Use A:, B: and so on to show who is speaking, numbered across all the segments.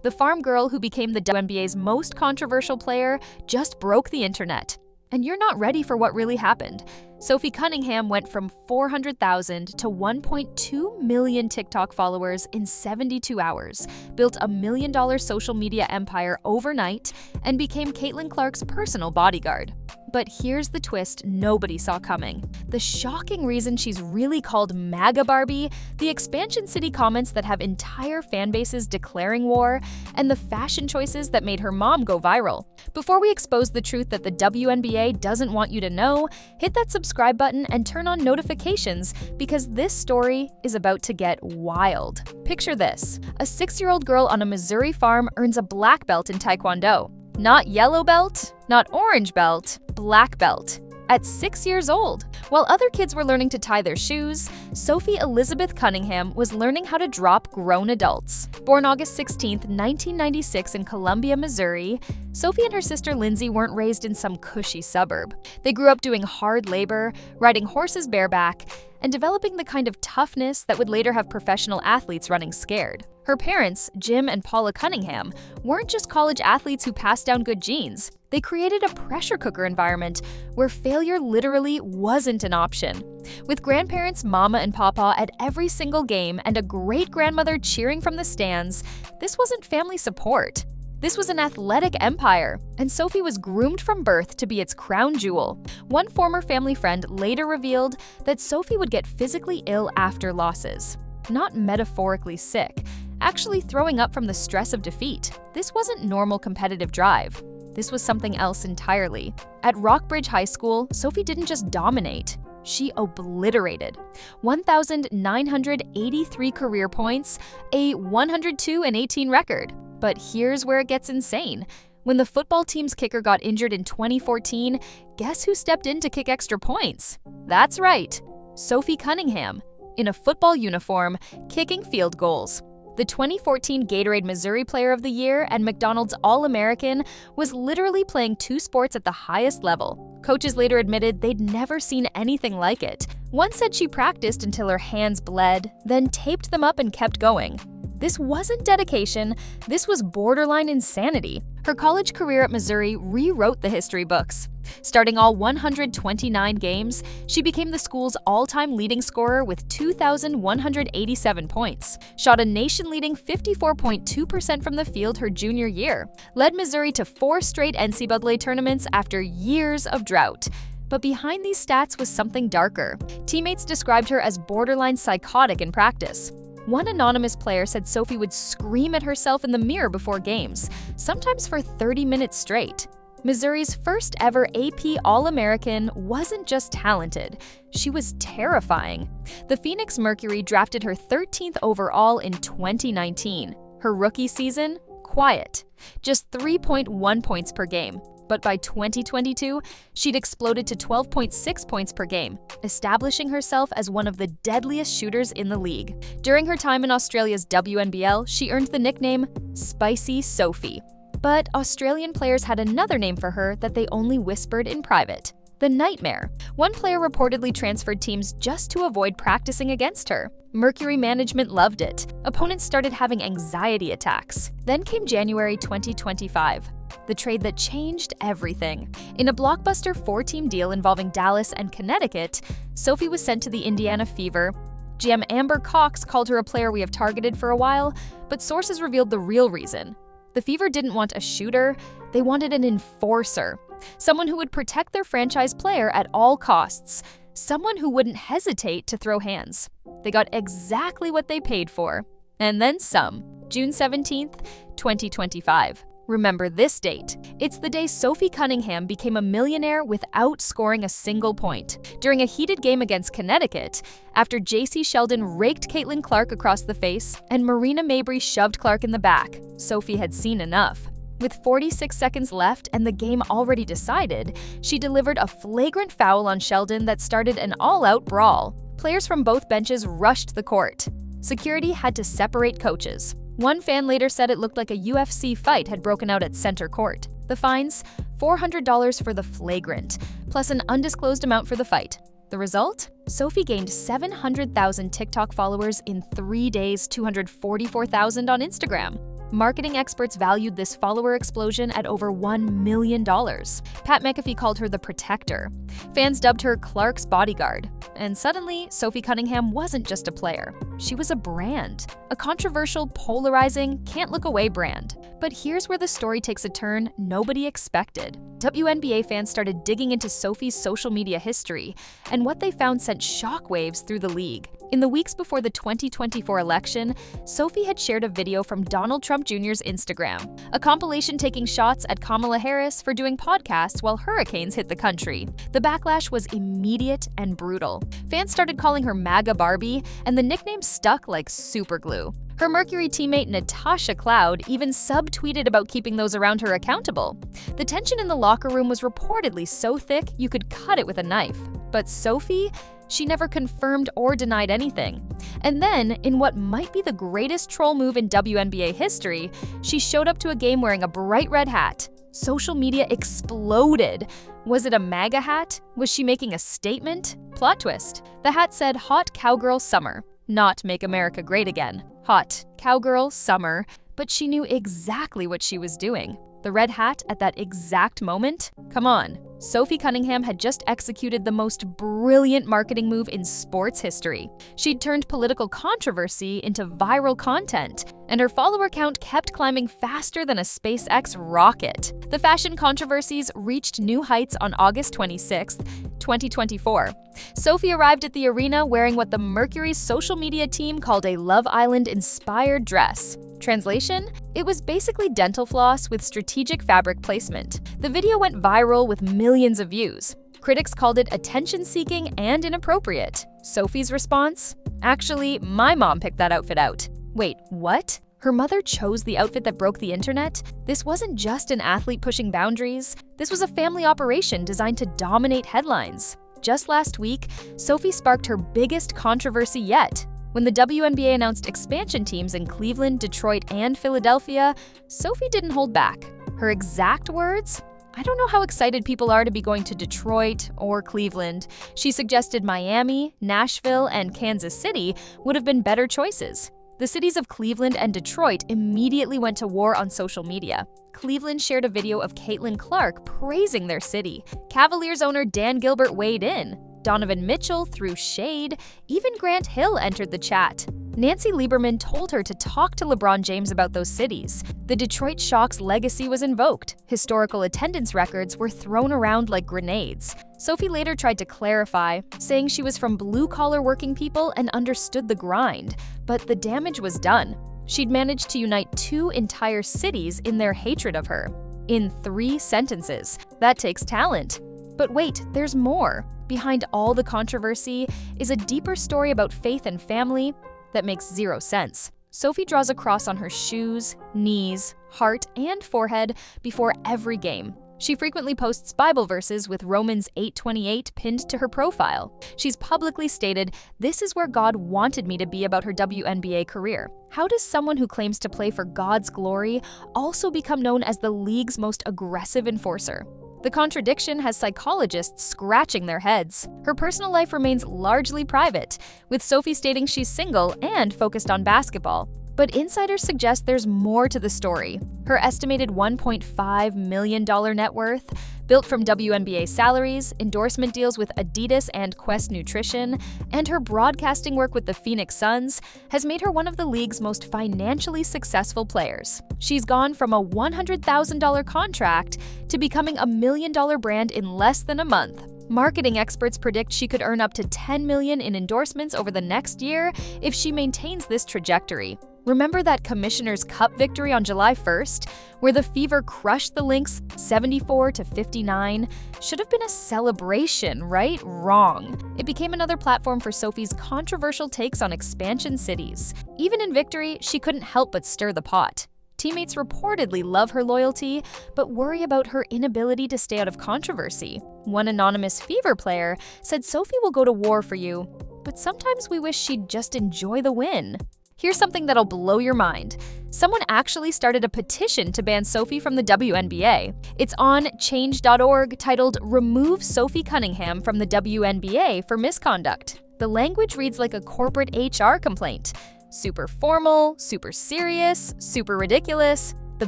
A: The farm girl who became the WNBA's most controversial player just broke the internet. And you're not ready for what really happened. Sophie Cunningham went from 400,000 to 1.2 million TikTok followers in 72 hours, built a $1 million social media empire overnight, and became Caitlin Clark's personal bodyguard. But here's the twist nobody saw coming. The shocking reason she's really called MAGA Barbie, the expansion city comments that have entire fan bases declaring war, and the fashion choices that made her mom go viral. Before we expose the truth that the WNBA doesn't want you to know, hit that subscribe button and turn on notifications because this story is about to get wild. Picture this: a 6-year-old girl on a Missouri farm earns a black belt in Taekwondo. Not yellow belt, not orange belt, black belt. At 6 years old. While other kids were learning to tie their shoes, Sophie Elizabeth Cunningham was learning how to drop grown adults. Born August 16, 1996 in Columbia, Missouri, Sophie and her sister Lindsay weren't raised in some cushy suburb. They grew up doing hard labor, riding horses bareback, and developing the kind of toughness that would later have professional athletes running scared. Her parents, Jim and Paula Cunningham, weren't just college athletes who passed down good genes. They created a pressure cooker environment where failure literally wasn't an option. With grandparents, Mama and Papa at every single game and a great-grandmother cheering from the stands, this wasn't family support. This was an athletic empire, and Sophie was groomed from birth to be its crown jewel. One former family friend later revealed that Sophie would get physically ill after losses. Not metaphorically sick, actually throwing up from the stress of defeat. This wasn't normal competitive drive. This was something else entirely. At Rockbridge High School, Sophie didn't just dominate. She obliterated. 1,983 career points, a 102-18 record. But here's where it gets insane. When the football team's kicker got injured in 2014, guess who stepped in to kick extra points? That's right, Sophie Cunningham, in a football uniform, kicking field goals. The 2014 Gatorade Missouri Player of the Year and McDonald's All-American was literally playing 2 sports at the highest level. Coaches later admitted they'd never seen anything like it. One said she practiced until her hands bled, then taped them up and kept going. This wasn't dedication, this was borderline insanity. Her college career at Missouri rewrote the history books. Starting all 129 games, she became the school's all-time leading scorer with 2,187 points, shot a nation-leading 54.2% from the field her junior year, led Missouri to 4 straight NCAA tournaments after years of drought. But behind these stats was something darker. Teammates described her as borderline psychotic in practice. One anonymous player said Sophie would scream at herself in the mirror before games, sometimes for 30 minutes straight. Missouri's first ever AP All-American wasn't just talented, she was terrifying. The Phoenix Mercury drafted her 13th overall in 2019. Her rookie season? Quiet. Just 3.1 points per game. But by 2022, she'd exploded to 12.6 points per game, establishing herself as one of the deadliest shooters in the league. During her time in Australia's WNBL, she earned the nickname Spicy Sophie. But Australian players had another name for her that they only whispered in private: the Nightmare. One player reportedly transferred teams just to avoid practicing against her. Mercury management loved it. Opponents started having anxiety attacks. Then came January 2025. The trade that changed everything. In a blockbuster 4-team deal involving Dallas and Connecticut, Sophie was sent to the Indiana Fever. GM Amber Cox called her a player we have targeted for a while, but sources revealed the real reason. The Fever didn't want a shooter, they wanted an enforcer. Someone who would protect their franchise player at all costs. Someone who wouldn't hesitate to throw hands. They got exactly what they paid for. And then some. June 17th, 2025. Remember this date. It's the day Sophie Cunningham became a millionaire without scoring a single point. During a heated game against Connecticut, after J.C. Sheldon raked Caitlin Clark across the face and Marina Mabrey shoved Clark in the back, Sophie had seen enough. With 46 seconds left and the game already decided, she delivered a flagrant foul on Sheldon that started an all-out brawl. Players from both benches rushed the court. Security had to separate coaches. One fan later said it looked like a UFC fight had broken out at center court. The fines? $400 for the flagrant, plus an undisclosed amount for the fight. The result? Sophie gained 700,000 TikTok followers in 3 days, 244,000 on Instagram. Marketing experts valued this follower explosion at over $1 million. Pat McAfee called her the protector. Fans dubbed her Clark's bodyguard. And suddenly, Sophie Cunningham wasn't just a player. She was a brand. A controversial, polarizing, can't-look-away brand. But here's where the story takes a turn nobody expected. WNBA fans started digging into Sophie's social media history, and what they found sent shockwaves through the league. In the weeks before the 2024 election, Sophie had shared a video from Donald Trump Jr.'s Instagram, a compilation taking shots at Kamala Harris for doing podcasts while hurricanes hit the country. The backlash was immediate and brutal. Fans started calling her MAGA Barbie, and the nickname stuck like superglue. Her Mercury teammate Natasha Cloud even subtweeted about keeping those around her accountable. The tension in the locker room was reportedly so thick you could cut it with a knife. But Sophie? She never confirmed or denied anything. And then, in what might be the greatest troll move in WNBA history, she showed up to a game wearing a bright red hat. Social media exploded. Was it a MAGA hat? Was she making a statement? Plot twist. The hat said Hot Cowgirl Summer, not Make America Great Again. Hot Cowgirl Summer. But she knew exactly what she was doing. The red hat at that exact moment? Come on. Sophie Cunningham had just executed the most brilliant marketing move in sports history. She'd turned political controversy into viral content, and her follower count kept climbing faster than a SpaceX rocket. The fashion controversies reached new heights on August 26, 2024. Sophie arrived at the arena wearing what the Mercury's social media team called a Love Island-inspired dress. Translation? It was basically dental floss with strategic fabric placement. The video went viral with millions of views. Critics called it attention-seeking and inappropriate. Sophie's response? Actually, my mom picked that outfit out. Wait, what? Her mother chose the outfit that broke the internet? This wasn't just an athlete pushing boundaries. This was a family operation designed to dominate headlines. Just last week, Sophie sparked her biggest controversy yet. When the WNBA announced expansion teams in Cleveland, Detroit, and Philadelphia, Sophie didn't hold back. Her exact words? I don't know how excited people are to be going to Detroit or Cleveland. She suggested Miami, Nashville, and Kansas City would have been better choices. The cities of Cleveland and Detroit immediately went to war on social media. Cleveland shared a video of Caitlin Clark praising their city. Cavaliers owner Dan Gilbert weighed in. Donovan Mitchell threw shade. Even Grant Hill entered the chat. Nancy Lieberman told her to talk to LeBron James about those cities. The Detroit Shock's legacy was invoked. Historical attendance records were thrown around like grenades. Sophie later tried to clarify, saying she was from blue-collar working people and understood the grind. But the damage was done. She'd managed to unite two entire cities in their hatred of her. In 3 sentences. That takes talent. But wait, there's more. Behind all the controversy is a deeper story about faith and family that makes zero sense. Sophie draws a cross on her shoes, knees, heart, and forehead before every game. She frequently posts Bible verses with Romans 8:28 pinned to her profile. She's publicly stated, "This is where God wanted me to be" about her WNBA career. How does someone who claims to play for God's glory also become known as the league's most aggressive enforcer? The contradiction has psychologists scratching their heads. Her personal life remains largely private, with Sophie stating she's single and focused on basketball. But insiders suggest there's more to the story. Her estimated $1.5 million net worth, built from WNBA salaries, endorsement deals with Adidas and Quest Nutrition, and her broadcasting work with the Phoenix Suns, has made her one of the league's most financially successful players. She's gone from a $100,000 contract to becoming a $1 million brand in less than a month. Marketing experts predict she could earn up to $10 million in endorsements over the next year if she maintains this trajectory. Remember that Commissioner's Cup victory on July 1st, where the Fever crushed the Lynx 74-59? Should have been a celebration, right? Wrong. It became another platform for Sophie's controversial takes on expansion cities. Even in victory, she couldn't help but stir the pot. Teammates reportedly love her loyalty, but worry about her inability to stay out of controversy. One anonymous Fever player said Sophie will go to war for you, but sometimes we wish she'd just enjoy the win. Here's something that'll blow your mind. Someone actually started a petition to ban Sophie from the WNBA. It's on change.org titled "Remove Sophie Cunningham from the WNBA for Misconduct." The language reads like a corporate HR complaint. Super formal, super serious, super ridiculous. The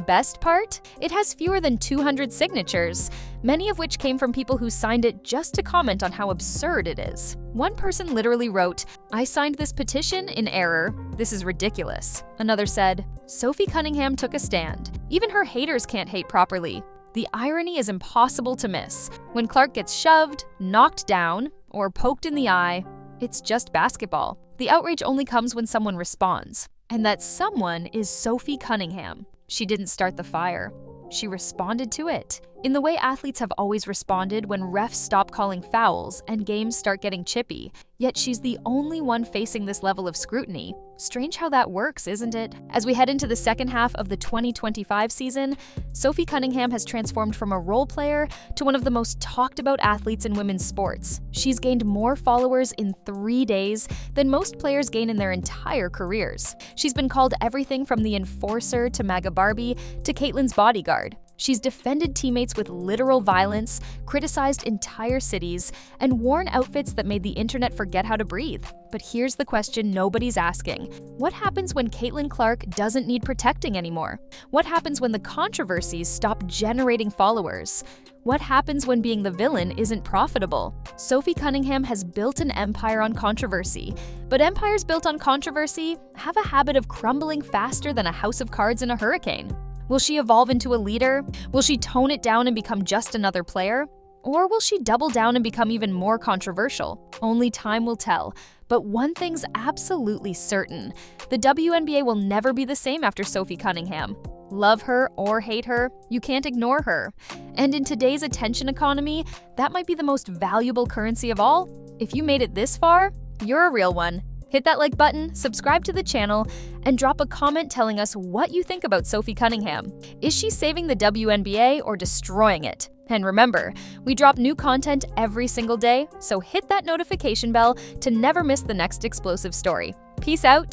A: best part? It has fewer than 200 signatures, many of which came from people who signed it just to comment on how absurd it is. One person literally wrote, "I signed this petition in error. This is ridiculous." Another said, "Sophie Cunningham took a stand. Even her haters can't hate properly." The irony is impossible to miss. When Clark gets shoved, knocked down, or poked in the eye, it's just basketball. The outrage only comes when someone responds. And that someone is Sophie Cunningham. She didn't start the fire. She responded to it. In the way athletes have always responded when refs stop calling fouls and games start getting chippy. Yet she's the only one facing this level of scrutiny. Strange how that works, isn't it? As we head into the second half of the 2025 season, Sophie Cunningham has transformed from a role player to one of the most talked about athletes in women's sports. She's gained more followers in 3 days than most players gain in their entire careers. She's been called everything from the enforcer to MAGA Barbie to Caitlyn's bodyguard. She's defended teammates with literal violence, criticized entire cities, and worn outfits that made the internet forget how to breathe. But here's the question nobody's asking. What happens when Caitlin Clark doesn't need protecting anymore? What happens when the controversies stop generating followers? What happens when being the villain isn't profitable? Sophie Cunningham has built an empire on controversy, but empires built on controversy have a habit of crumbling faster than a house of cards in a hurricane. Will she evolve into a leader? Will she tone it down and become just another player? Or will she double down and become even more controversial? Only time will tell. But one thing's absolutely certain. The WNBA will never be the same after Sophie Cunningham. Love her or hate her, you can't ignore her. And in today's attention economy, that might be the most valuable currency of all. If you made it this far, you're a real one. Hit that like button, subscribe to the channel, and drop a comment telling us what you think about Sophie Cunningham. Is she saving the WNBA or destroying it? And remember, we drop new content every single day, so hit that notification bell to never miss the next explosive story. Peace out.